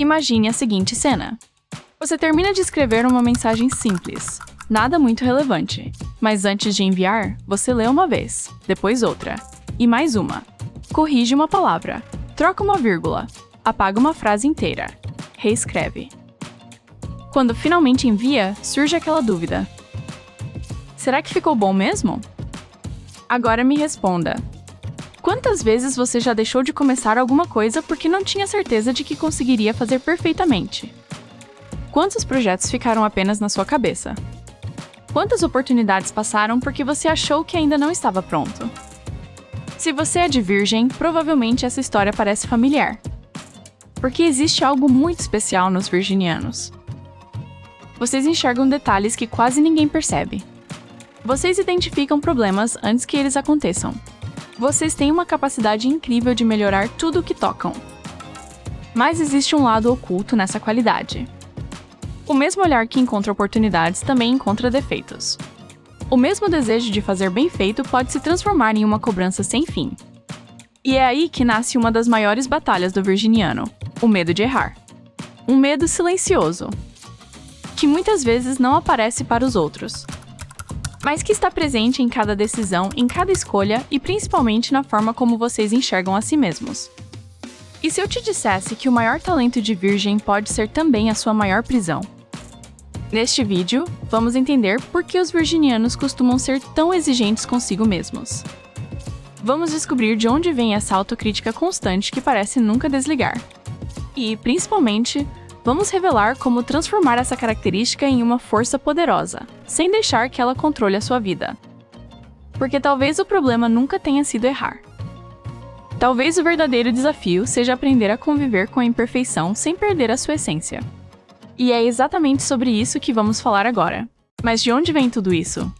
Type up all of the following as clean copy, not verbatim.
Imagine a seguinte cena. Você termina de escrever uma mensagem simples, nada muito relevante, mas antes de enviar, você lê uma vez, depois outra, e mais uma. Corrige uma palavra, troca uma vírgula, apaga uma frase inteira, reescreve. Quando finalmente envia, surge aquela dúvida. Será que ficou bom mesmo? Agora me responda. Quantas vezes você já deixou de começar alguma coisa porque não tinha certeza de que conseguiria fazer perfeitamente? Quantos projetos ficaram apenas na sua cabeça? Quantas oportunidades passaram porque você achou que ainda não estava pronto? Se você é de Virgem, provavelmente essa história parece familiar. Porque existe algo muito especial nos virginianos. Vocês enxergam detalhes que quase ninguém percebe. Vocês identificam problemas antes que eles aconteçam. Vocês têm uma capacidade incrível de melhorar tudo o que tocam. Mas existe um lado oculto nessa qualidade. O mesmo olhar que encontra oportunidades também encontra defeitos. O mesmo desejo de fazer bem feito pode se transformar em uma cobrança sem fim. E é aí que nasce uma das maiores batalhas do virginiano, o medo de errar. Um medo silencioso, que muitas vezes não aparece para os outros, mas que está presente em cada decisão, em cada escolha e principalmente na forma como vocês enxergam a si mesmos. E se eu te dissesse que o maior talento de Virgem pode ser também a sua maior prisão? Neste vídeo, vamos entender por que os virginianos costumam ser tão exigentes consigo mesmos. Vamos descobrir de onde vem essa autocrítica constante que parece nunca desligar. E, principalmente, vamos revelar como transformar essa característica em uma força poderosa, sem deixar que ela controle a sua vida. Porque talvez o problema nunca tenha sido errar. Talvez o verdadeiro desafio seja aprender a conviver com a imperfeição sem perder a sua essência. E é exatamente sobre isso que vamos falar agora. Mas de onde vem tudo isso?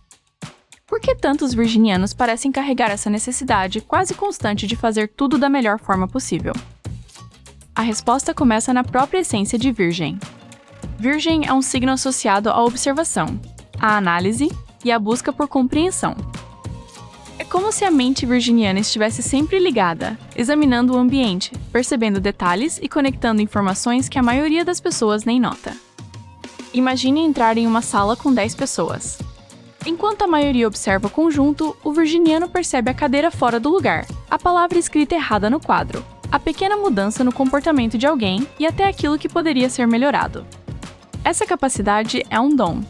Por que tantos virginianos parecem carregar essa necessidade quase constante de fazer tudo da melhor forma possível? A resposta começa na própria essência de Virgem. Virgem é um signo associado à observação, à análise e à busca por compreensão. É como se a mente virginiana estivesse sempre ligada, examinando o ambiente, percebendo detalhes e conectando informações que a maioria das pessoas nem nota. Imagine entrar em uma sala com 10 pessoas. Enquanto a maioria observa o conjunto, o virginiano percebe a cadeira fora do lugar, a palavra escrita errada no quadro, a pequena mudança no comportamento de alguém e até aquilo que poderia ser melhorado. Essa capacidade é um dom.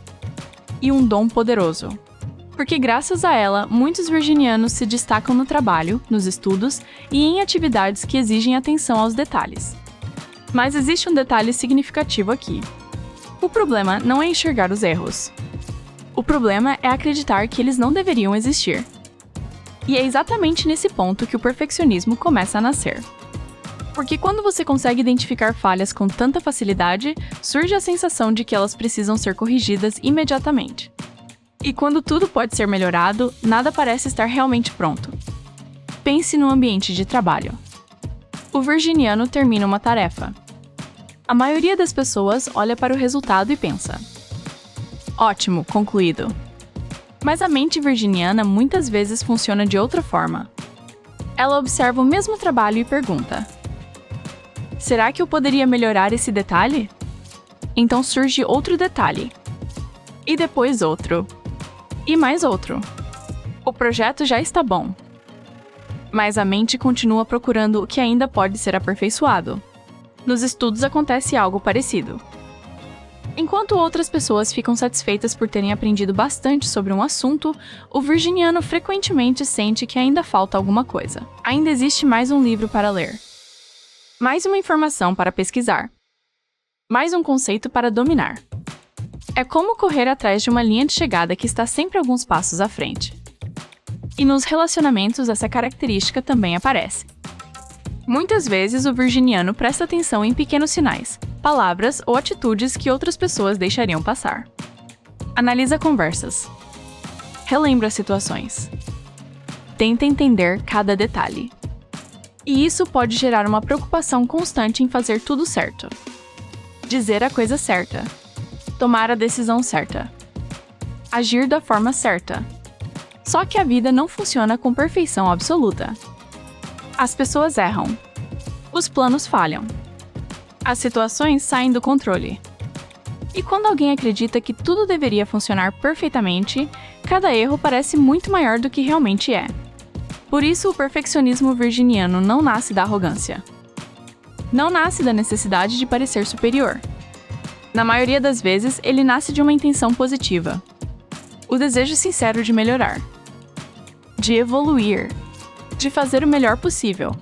E um dom poderoso. Porque graças a ela, muitos virginianos se destacam no trabalho, nos estudos e em atividades que exigem atenção aos detalhes. Mas existe um detalhe significativo aqui. O problema não é enxergar os erros. O problema é acreditar que eles não deveriam existir. E é exatamente nesse ponto que o perfeccionismo começa a nascer. Porque quando você consegue identificar falhas com tanta facilidade, surge a sensação de que elas precisam ser corrigidas imediatamente. E quando tudo pode ser melhorado, nada parece estar realmente pronto. Pense no ambiente de trabalho. O virginiano termina uma tarefa. A maioria das pessoas olha para o resultado e pensa: ótimo, concluído. Mas a mente virginiana muitas vezes funciona de outra forma. Ela observa o mesmo trabalho e pergunta: será que eu poderia melhorar esse detalhe? Então surge outro detalhe. E depois outro. E mais outro. O projeto já está bom. Mas a mente continua procurando o que ainda pode ser aperfeiçoado. Nos estudos acontece algo parecido. Enquanto outras pessoas ficam satisfeitas por terem aprendido bastante sobre um assunto, o virginiano frequentemente sente que ainda falta alguma coisa. Ainda existe mais um livro para ler. Mais uma informação para pesquisar. Mais um conceito para dominar. É como correr atrás de uma linha de chegada que está sempre alguns passos à frente. E nos relacionamentos essa característica também aparece. Muitas vezes o virginiano presta atenção em pequenos sinais, palavras ou atitudes que outras pessoas deixariam passar. Analisa conversas. Relembra situações. Tenta entender cada detalhe. E isso pode gerar uma preocupação constante em fazer tudo certo. Dizer a coisa certa. Tomar a decisão certa. Agir da forma certa. Só que a vida não funciona com perfeição absoluta. As pessoas erram. Os planos falham. As situações saem do controle. E quando alguém acredita que tudo deveria funcionar perfeitamente, cada erro parece muito maior do que realmente é. Por isso, o perfeccionismo virginiano não nasce da arrogância. Não nasce da necessidade de parecer superior. Na maioria das vezes, ele nasce de uma intenção positiva. O desejo sincero de melhorar, de evoluir, de fazer o melhor possível.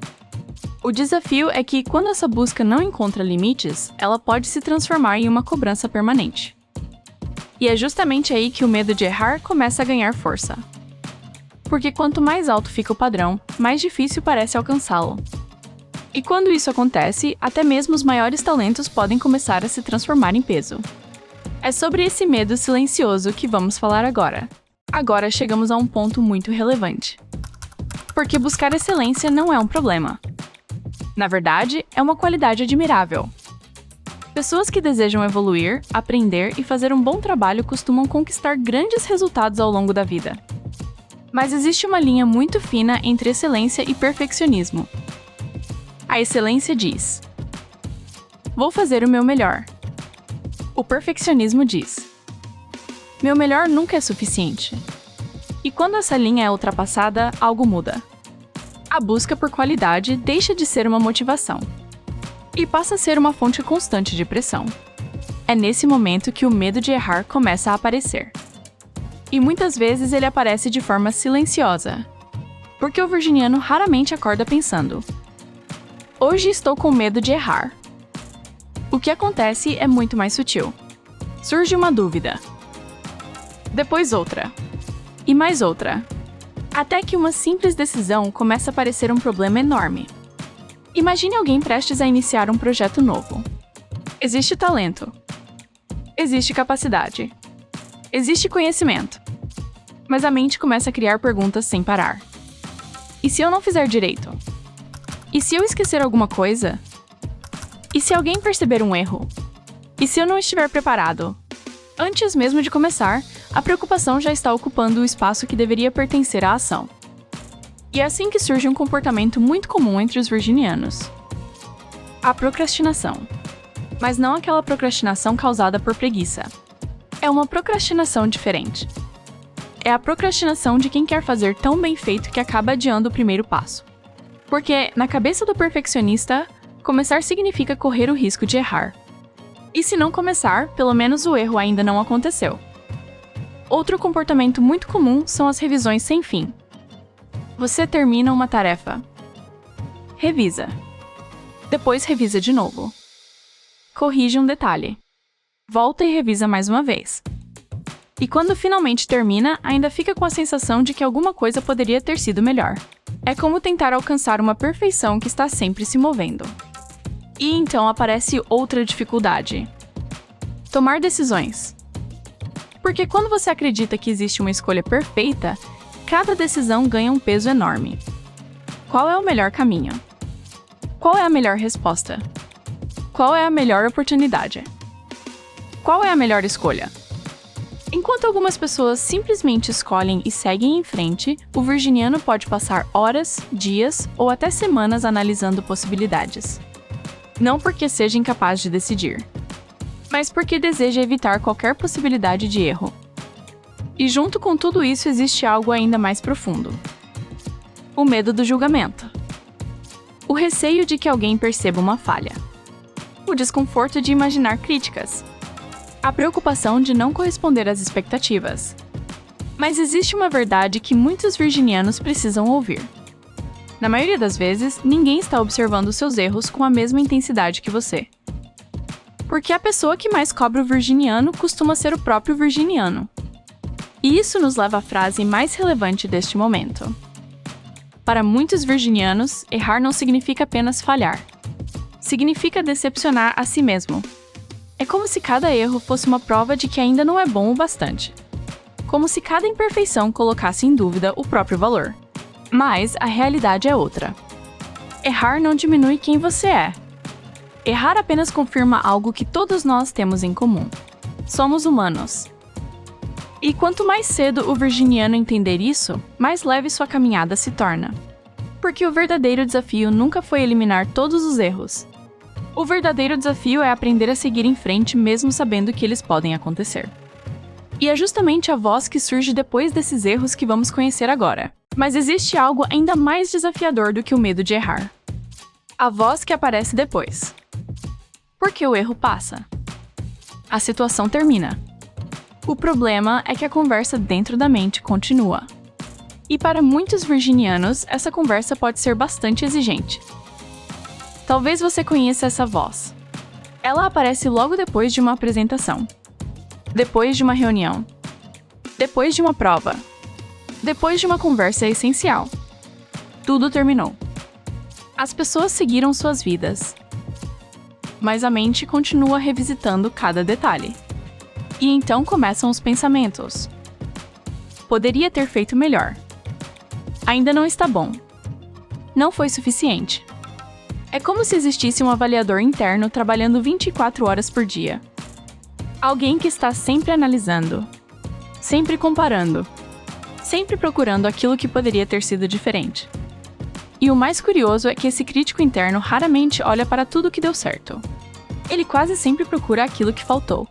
O desafio é que, quando essa busca não encontra limites, ela pode se transformar em uma cobrança permanente. E é justamente aí que o medo de errar começa a ganhar força. Porque quanto mais alto fica o padrão, mais difícil parece alcançá-lo. E quando isso acontece, até mesmo os maiores talentos podem começar a se transformar em peso. É sobre esse medo silencioso que vamos falar agora. Agora chegamos a um ponto muito relevante. Porque buscar excelência não é um problema. Na verdade, é uma qualidade admirável. Pessoas que desejam evoluir, aprender e fazer um bom trabalho costumam conquistar grandes resultados ao longo da vida. Mas existe uma linha muito fina entre excelência e perfeccionismo. A excelência diz: vou fazer o meu melhor. O perfeccionismo diz: meu melhor nunca é suficiente. E quando essa linha é ultrapassada, algo muda. A busca por qualidade deixa de ser uma motivação e passa a ser uma fonte constante de pressão. É nesse momento que o medo de errar começa a aparecer. E muitas vezes ele aparece de forma silenciosa, porque o virginiano raramente acorda pensando: hoje estou com medo de errar. O que acontece é muito mais sutil. Surge uma dúvida, depois outra, e mais outra, até que uma simples decisão começa a parecer um problema enorme. Imagine alguém prestes a iniciar um projeto novo. Existe talento, existe capacidade, existe conhecimento, mas a mente começa a criar perguntas sem parar. E se eu não fizer direito? E se eu esquecer alguma coisa? E se alguém perceber um erro? E se eu não estiver preparado? Antes mesmo de começar, a preocupação já está ocupando o espaço que deveria pertencer à ação. E é assim que surge um comportamento muito comum entre os virginianos: a procrastinação. Mas não aquela procrastinação causada por preguiça. É uma procrastinação diferente. É a procrastinação de quem quer fazer tão bem feito que acaba adiando o primeiro passo. Porque, na cabeça do perfeccionista, começar significa correr o risco de errar. E se não começar, pelo menos o erro ainda não aconteceu. Outro comportamento muito comum são as revisões sem fim. Você termina uma tarefa, revisa, depois revisa de novo, corrige um detalhe, volta e revisa mais uma vez. E quando finalmente termina, ainda fica com a sensação de que alguma coisa poderia ter sido melhor. É como tentar alcançar uma perfeição que está sempre se movendo. E então aparece outra dificuldade: tomar decisões. Porque quando você acredita que existe uma escolha perfeita, cada decisão ganha um peso enorme. Qual é o melhor caminho? Qual é a melhor resposta? Qual é a melhor oportunidade? Qual é a melhor escolha? Enquanto algumas pessoas simplesmente escolhem e seguem em frente, o virginiano pode passar horas, dias ou até semanas analisando possibilidades. Não porque seja incapaz de decidir, mas porque deseja evitar qualquer possibilidade de erro. E junto com tudo isso existe algo ainda mais profundo: o medo do julgamento. O receio de que alguém perceba uma falha. O desconforto de imaginar críticas. A preocupação de não corresponder às expectativas. Mas existe uma verdade que muitos virginianos precisam ouvir. Na maioria das vezes, ninguém está observando seus erros com a mesma intensidade que você. Porque a pessoa que mais cobra o virginiano costuma ser o próprio virginiano. E isso nos leva à frase mais relevante deste momento. Para muitos virginianos, errar não significa apenas falhar. Significa decepcionar a si mesmo. É como se cada erro fosse uma prova de que ainda não é bom o bastante. Como se cada imperfeição colocasse em dúvida o próprio valor. Mas a realidade é outra. Errar não diminui quem você é. Errar apenas confirma algo que todos nós temos em comum. Somos humanos. E quanto mais cedo o virginiano entender isso, mais leve sua caminhada se torna. Porque o verdadeiro desafio nunca foi eliminar todos os erros. O verdadeiro desafio é aprender a seguir em frente mesmo sabendo que eles podem acontecer. E é justamente a voz que surge depois desses erros que vamos conhecer agora. Mas existe algo ainda mais desafiador do que o medo de errar. A voz que aparece depois. Porque o erro passa. A situação termina. O problema é que a conversa dentro da mente continua. E para muitos virginianos, essa conversa pode ser bastante exigente. Talvez você conheça essa voz. Ela aparece logo depois de uma apresentação, depois de uma reunião, depois de uma prova, depois de uma conversa essencial. Tudo terminou. As pessoas seguiram suas vidas, mas a mente continua revisitando cada detalhe. E então começam os pensamentos. Poderia ter feito melhor. Ainda não está bom. Não foi suficiente. É como se existisse um avaliador interno trabalhando 24 horas por dia. Alguém que está sempre analisando, sempre comparando, sempre procurando aquilo que poderia ter sido diferente. E o mais curioso é que esse crítico interno raramente olha para tudo que deu certo. Ele quase sempre procura aquilo que faltou.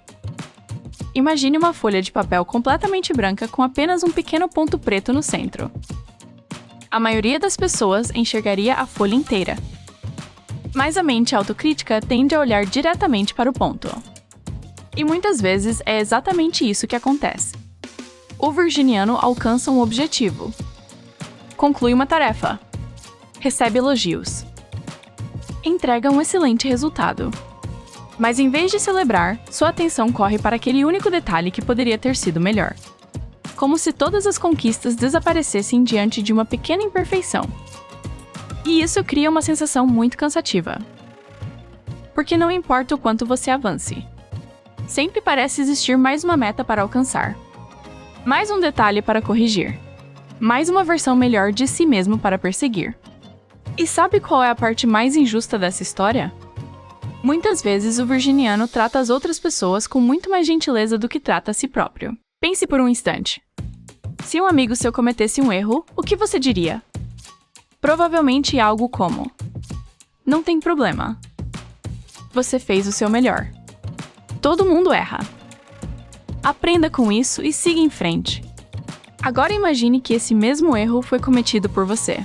Imagine uma folha de papel completamente branca com apenas um pequeno ponto preto no centro. A maioria das pessoas enxergaria a folha inteira. Mas a mente autocrítica tende a olhar diretamente para o ponto. E muitas vezes é exatamente isso que acontece. O virginiano alcança um objetivo. Conclui uma tarefa. Recebe elogios. Entrega um excelente resultado. Mas em vez de celebrar, sua atenção corre para aquele único detalhe que poderia ter sido melhor. Como se todas as conquistas desaparecessem diante de uma pequena imperfeição. E isso cria uma sensação muito cansativa. Porque não importa o quanto você avance, sempre parece existir mais uma meta para alcançar, mais um detalhe para corrigir, mais uma versão melhor de si mesmo para perseguir. E sabe qual é a parte mais injusta dessa história? Muitas vezes o virginiano trata as outras pessoas com muito mais gentileza do que trata a si próprio. Pense por um instante. Se um amigo seu cometesse um erro, o que você diria? Provavelmente algo como: não tem problema. Você fez o seu melhor. Todo mundo erra. Aprenda com isso e siga em frente. Agora imagine que esse mesmo erro foi cometido por você.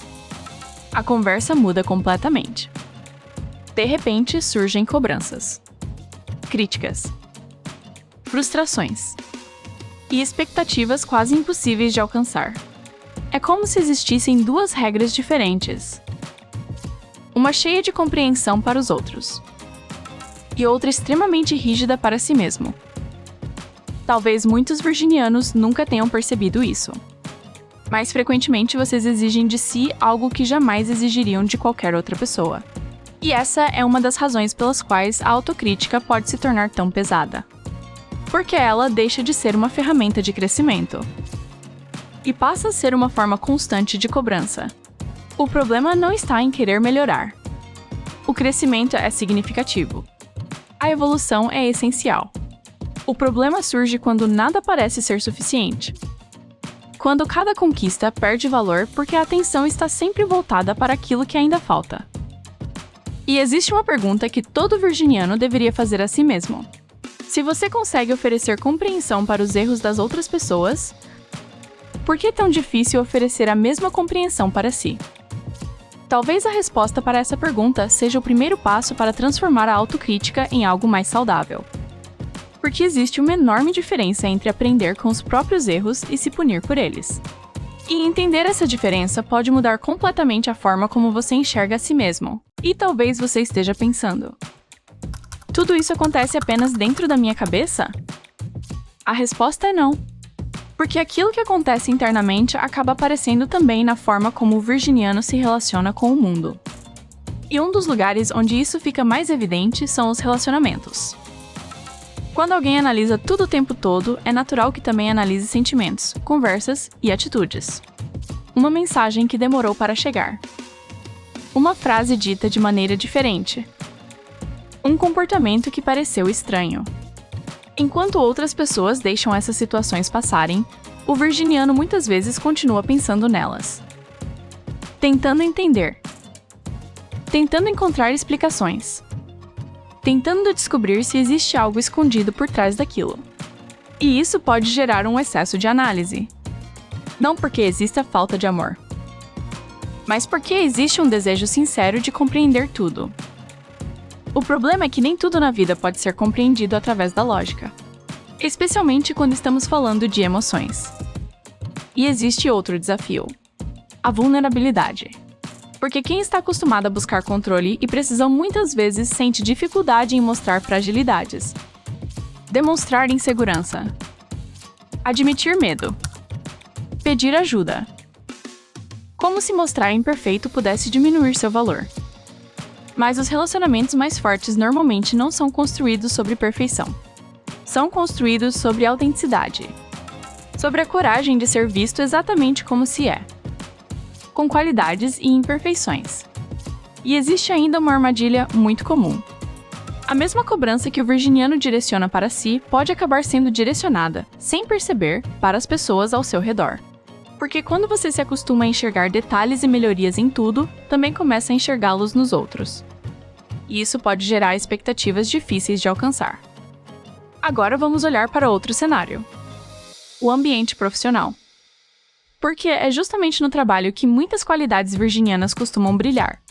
A conversa muda completamente. De repente, surgem cobranças, críticas, frustrações e expectativas quase impossíveis de alcançar. É como se existissem duas regras diferentes. Uma cheia de compreensão para os outros, e outra extremamente rígida para si mesmo. Talvez muitos virginianos nunca tenham percebido isso. Mas frequentemente vocês exigem de si algo que jamais exigiriam de qualquer outra pessoa. E essa é uma das razões pelas quais a autocrítica pode se tornar tão pesada. Porque ela deixa de ser uma ferramenta de crescimento e passa a ser uma forma constante de cobrança. O problema não está em querer melhorar. O crescimento é significativo. A evolução é essencial. O problema surge quando nada parece ser suficiente. Quando cada conquista perde valor porque a atenção está sempre voltada para aquilo que ainda falta. E existe uma pergunta que todo virginiano deveria fazer a si mesmo. Se você consegue oferecer compreensão para os erros das outras pessoas, por que é tão difícil oferecer a mesma compreensão para si? Talvez a resposta para essa pergunta seja o primeiro passo para transformar a autocrítica em algo mais saudável. Porque existe uma enorme diferença entre aprender com os próprios erros e se punir por eles. E entender essa diferença pode mudar completamente a forma como você enxerga a si mesmo. E talvez você esteja pensando: tudo isso acontece apenas dentro da minha cabeça? A resposta é não. Porque aquilo que acontece internamente acaba aparecendo também na forma como o virginiano se relaciona com o mundo. E um dos lugares onde isso fica mais evidente são os relacionamentos. Quando alguém analisa tudo o tempo todo, é natural que também analise sentimentos, conversas e atitudes. Uma mensagem que demorou para chegar. Uma frase dita de maneira diferente. Um comportamento que pareceu estranho. Enquanto outras pessoas deixam essas situações passarem, o virginiano muitas vezes continua pensando nelas. Tentando entender. Tentando encontrar explicações. tentando descobrir se existe algo escondido por trás daquilo. E isso pode gerar um excesso de análise. Não porque exista falta de amor, mas porque existe um desejo sincero de compreender tudo. O problema é que nem tudo na vida pode ser compreendido através da lógica, especialmente quando estamos falando de emoções. E existe outro desafio: a vulnerabilidade. Porque quem está acostumado a buscar controle e precisão muitas vezes sente dificuldade em mostrar fragilidades, demonstrar insegurança, admitir medo, pedir ajuda. Como se mostrar imperfeito pudesse diminuir seu valor. Mas os relacionamentos mais fortes normalmente não são construídos sobre perfeição. São construídos sobre autenticidade, sobre a coragem de ser visto exatamente como se é, com qualidades e imperfeições. E existe ainda uma armadilha muito comum. A mesma cobrança que o virginiano direciona para si pode acabar sendo direcionada, sem perceber, para as pessoas ao seu redor. Porque quando você se acostuma a enxergar detalhes e melhorias em tudo, também começa a enxergá-los nos outros. E isso pode gerar expectativas difíceis de alcançar. Agora vamos olhar para outro cenário: o ambiente profissional. Porque é justamente no trabalho que muitas qualidades virginianas costumam brilhar: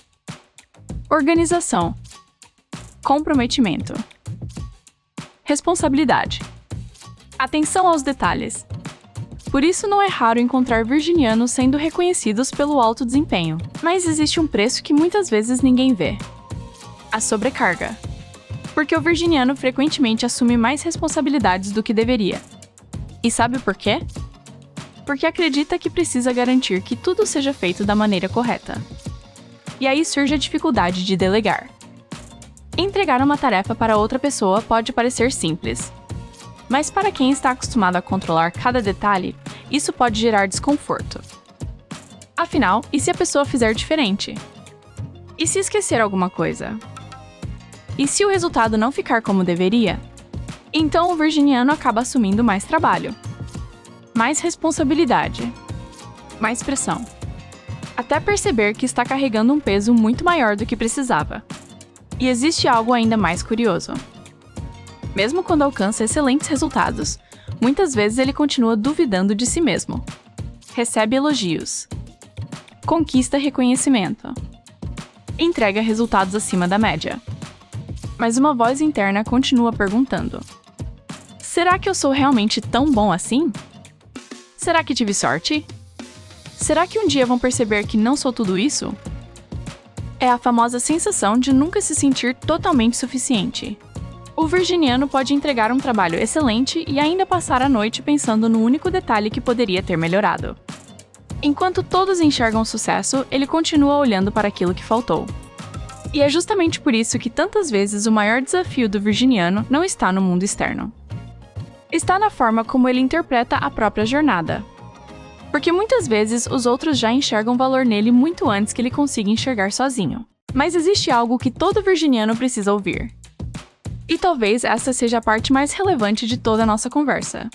organização, comprometimento, responsabilidade, atenção aos detalhes. Por isso não é raro encontrar virginianos sendo reconhecidos pelo alto desempenho. Mas existe um preço que muitas vezes ninguém vê: a sobrecarga. Porque o virginiano frequentemente assume mais responsabilidades do que deveria. E sabe por quê? Porque acredita que precisa garantir que tudo seja feito da maneira correta. E aí surge a dificuldade de delegar. Entregar uma tarefa para outra pessoa pode parecer simples, mas para quem está acostumado a controlar cada detalhe, isso pode gerar desconforto. Afinal, e se a pessoa fizer diferente? E se esquecer alguma coisa? E se o resultado não ficar como deveria? Então o virginiano acaba assumindo mais trabalho, mais responsabilidade, mais pressão, até perceber que está carregando um peso muito maior do que precisava. E existe algo ainda mais curioso. Mesmo quando alcança excelentes resultados, muitas vezes ele continua duvidando de si mesmo. Recebe elogios, conquista reconhecimento, entrega resultados acima da média. Mas uma voz interna continua perguntando: será que eu sou realmente tão bom assim? Será que tive sorte? Será que um dia vão perceber que não sou tudo isso? É a famosa sensação de nunca se sentir totalmente suficiente. O virginiano pode entregar um trabalho excelente e ainda passar a noite pensando no único detalhe que poderia ter melhorado. Enquanto todos enxergam sucesso, ele continua olhando para aquilo que faltou. E é justamente por isso que tantas vezes o maior desafio do virginiano não está no mundo externo. Está na forma como ele interpreta a própria jornada. Porque muitas vezes os outros já enxergam valor nele muito antes que ele consiga enxergar sozinho. Mas existe algo que todo virginiano precisa ouvir. E talvez essa seja a parte mais relevante de toda a nossa conversa.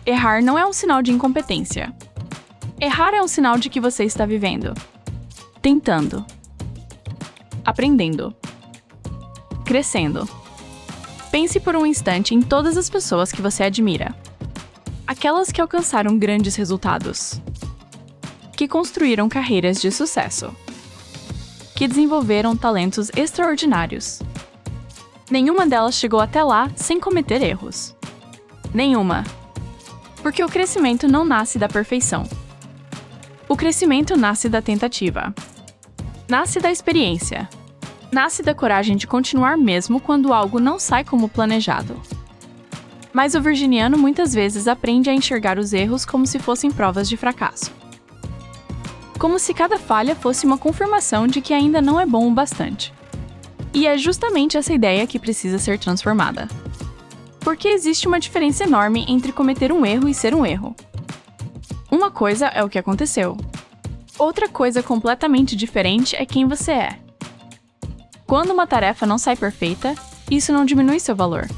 Errar não é um sinal de incompetência. Errar é um sinal de que você está vivendo, tentando, aprendendo, crescendo. Pense por um instante em todas as pessoas que você admira. Aquelas que alcançaram grandes resultados, que construíram carreiras de sucesso, que desenvolveram talentos extraordinários. Nenhuma delas chegou até lá sem cometer erros. Nenhuma. Porque o crescimento não nasce da perfeição. O crescimento nasce da tentativa. Nasce da experiência. Nasce da coragem de continuar mesmo quando algo não sai como planejado. Mas o virginiano muitas vezes aprende a enxergar os erros como se fossem provas de fracasso. Como se cada falha fosse uma confirmação de que ainda não é bom o bastante. E é justamente essa ideia que precisa ser transformada. Porque existe uma diferença enorme entre cometer um erro e ser um erro. Uma coisa é o que aconteceu. Outra coisa completamente diferente é quem você é. Quando uma tarefa não sai perfeita, isso não diminui seu valor.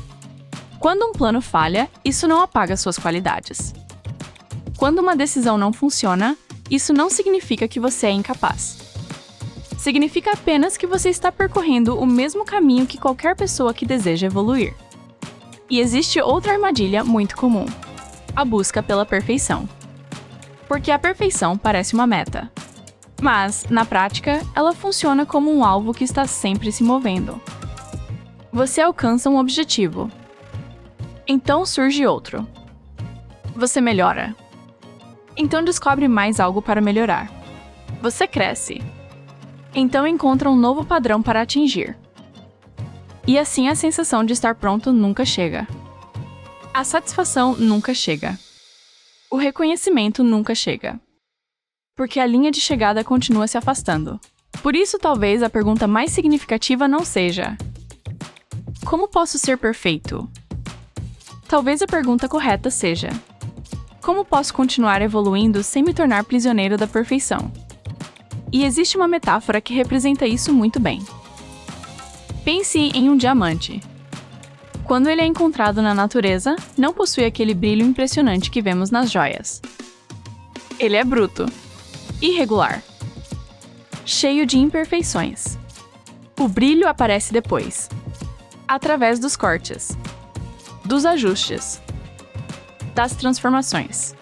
Quando um plano falha, isso não apaga suas qualidades. Quando uma decisão não funciona, isso não significa que você é incapaz. Significa apenas que você está percorrendo o mesmo caminho que qualquer pessoa que deseja evoluir. E existe outra armadilha muito comum: a busca pela perfeição. Porque a perfeição parece uma meta, mas, na prática, ela funciona como um alvo que está sempre se movendo. Você alcança um objetivo, então surge outro. Você melhora, então descobre mais algo para melhorar. Você cresce, então encontra um novo padrão para atingir. E assim a sensação de estar pronto nunca chega. A satisfação nunca chega. O reconhecimento nunca chega. Porque a linha de chegada continua se afastando. Por isso, talvez a pergunta mais significativa não seja: como posso ser perfeito? Talvez a pergunta correta seja: como posso continuar evoluindo sem me tornar prisioneiro da perfeição? E existe uma metáfora que representa isso muito bem. Pense em um diamante. Quando ele é encontrado na natureza, não possui aquele brilho impressionante que vemos nas joias. Ele é bruto, irregular, cheio de imperfeições. O brilho aparece depois, através dos cortes, dos ajustes, das transformações.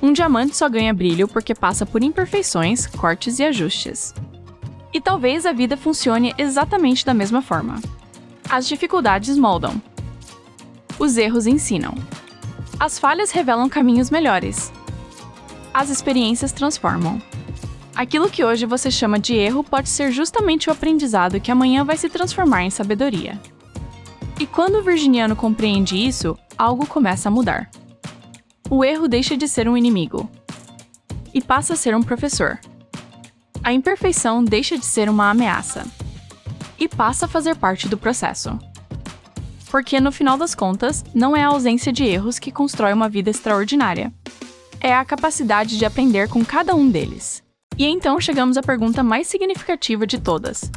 Um diamante só ganha brilho porque passa por imperfeições, cortes e ajustes. E talvez a vida funcione exatamente da mesma forma. As dificuldades moldam. Os erros ensinam. As falhas revelam caminhos melhores. As experiências transformam. Aquilo que hoje você chama de erro pode ser justamente o aprendizado que amanhã vai se transformar em sabedoria. E quando o virginiano compreende isso, algo começa a mudar. O erro deixa de ser um inimigo e passa a ser um professor. A imperfeição deixa de ser uma ameaça e passa a fazer parte do processo. Porque, no final das contas, não é a ausência de erros que constrói uma vida extraordinária. É a capacidade de aprender com cada um deles. E então chegamos à pergunta mais significativa de todas: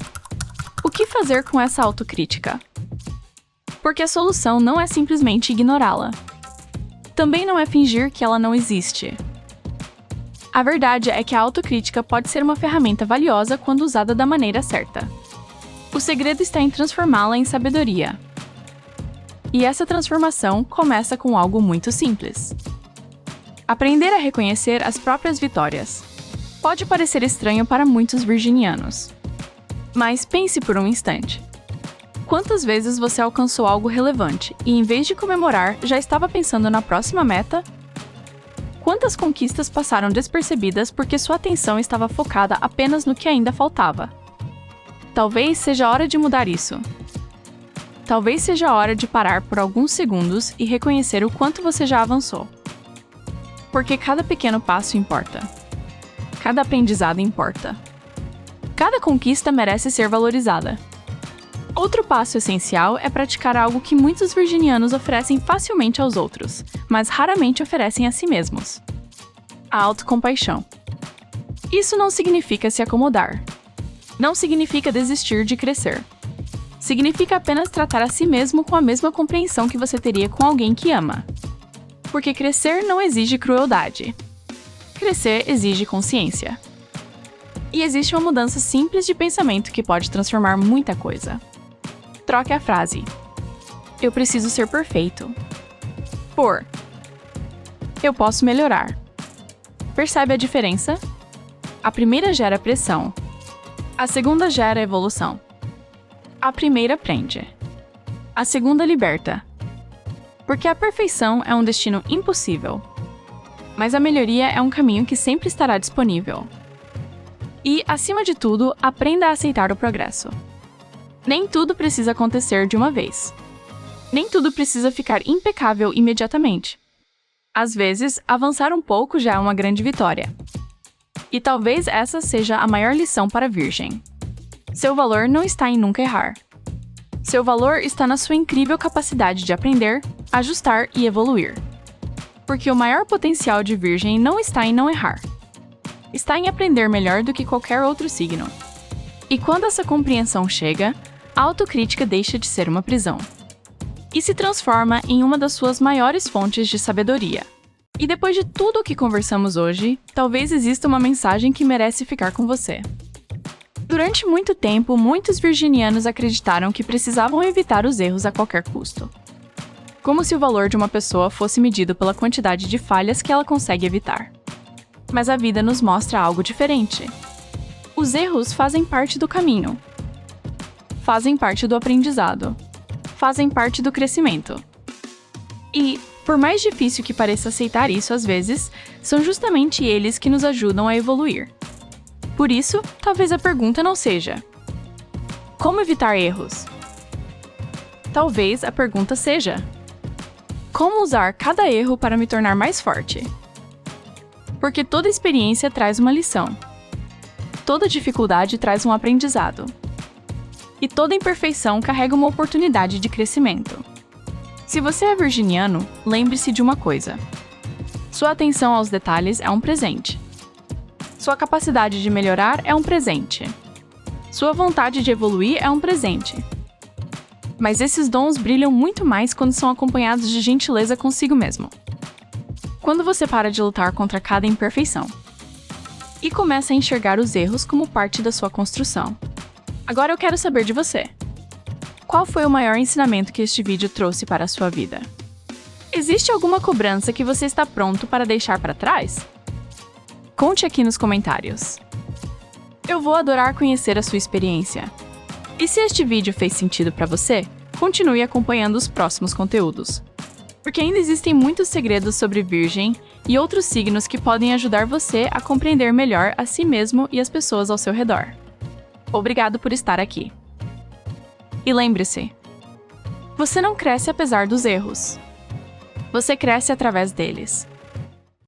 o que fazer com essa autocrítica? Porque a solução não é simplesmente ignorá-la. Também não é fingir que ela não existe. A verdade é que a autocrítica pode ser uma ferramenta valiosa quando usada da maneira certa. O segredo está em transformá-la em sabedoria. E essa transformação começa com algo muito simples: aprender a reconhecer as próprias vitórias. Pode parecer estranho para muitos virginianos. Mas pense por um instante. Quantas vezes você alcançou algo relevante e, em vez de comemorar, já estava pensando na próxima meta? Quantas conquistas passaram despercebidas porque sua atenção estava focada apenas no que ainda faltava? Talvez seja a hora de mudar isso. Talvez seja a hora de parar por alguns segundos e reconhecer o quanto você já avançou. Porque cada pequeno passo importa. Cada aprendizado importa. Cada conquista merece ser valorizada. Outro passo essencial é praticar algo que muitos virginianos oferecem facilmente aos outros, mas raramente oferecem a si mesmos: a autocompaixão. Isso não significa se acomodar. Não significa desistir de crescer. Significa apenas tratar a si mesmo com a mesma compreensão que você teria com alguém que ama. Porque crescer não exige crueldade. Crescer exige consciência. E existe uma mudança simples de pensamento que pode transformar muita coisa. Troque a frase: eu preciso ser perfeito, por eu posso melhorar. Percebe a diferença? A primeira gera pressão. A segunda gera evolução. A primeira prende. A segunda liberta. Porque a perfeição é um destino impossível. Mas a melhoria é um caminho que sempre estará disponível. E, acima de tudo, aprenda a aceitar o progresso. Nem tudo precisa acontecer de uma vez. Nem tudo precisa ficar impecável imediatamente. Às vezes, avançar um pouco já é uma grande vitória. E talvez essa seja a maior lição para a Virgem. Seu valor não está em nunca errar. Seu valor está na sua incrível capacidade de aprender, ajustar e evoluir. Porque o maior potencial de Virgem não está em não errar. Está em aprender melhor do que qualquer outro signo. E quando essa compreensão chega, a autocrítica deixa de ser uma prisão e se transforma em uma das suas maiores fontes de sabedoria. E depois de tudo o que conversamos hoje, talvez exista uma mensagem que merece ficar com você. Durante muito tempo, muitos virginianos acreditaram que precisavam evitar os erros a qualquer custo. Como se o valor de uma pessoa fosse medido pela quantidade de falhas que ela consegue evitar. Mas a vida nos mostra algo diferente. Os erros fazem parte do caminho. Fazem parte do aprendizado. Fazem parte do crescimento. E, por mais difícil que pareça aceitar isso às vezes, são justamente eles que nos ajudam a evoluir. Por isso, talvez a pergunta não seja: como evitar erros? Talvez a pergunta seja: como usar cada erro para me tornar mais forte? Porque toda experiência traz uma lição. Toda dificuldade traz um aprendizado. E toda imperfeição carrega uma oportunidade de crescimento. Se você é virginiano, lembre-se de uma coisa: sua atenção aos detalhes é um presente. Sua capacidade de melhorar é um presente. Sua vontade de evoluir é um presente. Mas esses dons brilham muito mais quando são acompanhados de gentileza consigo mesmo. Quando você para de lutar contra cada imperfeição e começa a enxergar os erros como parte da sua construção. Agora eu quero saber de você. Qual foi o maior ensinamento que este vídeo trouxe para a sua vida? Existe alguma cobrança que você está pronto para deixar para trás? Conte aqui nos comentários. Eu vou adorar conhecer a sua experiência. E se este vídeo fez sentido para você, continue acompanhando os próximos conteúdos. Porque ainda existem muitos segredos sobre Virgem e outros signos que podem ajudar você a compreender melhor a si mesmo e as pessoas ao seu redor. Obrigado por estar aqui. E lembre-se, você não cresce apesar dos erros. Você cresce através deles.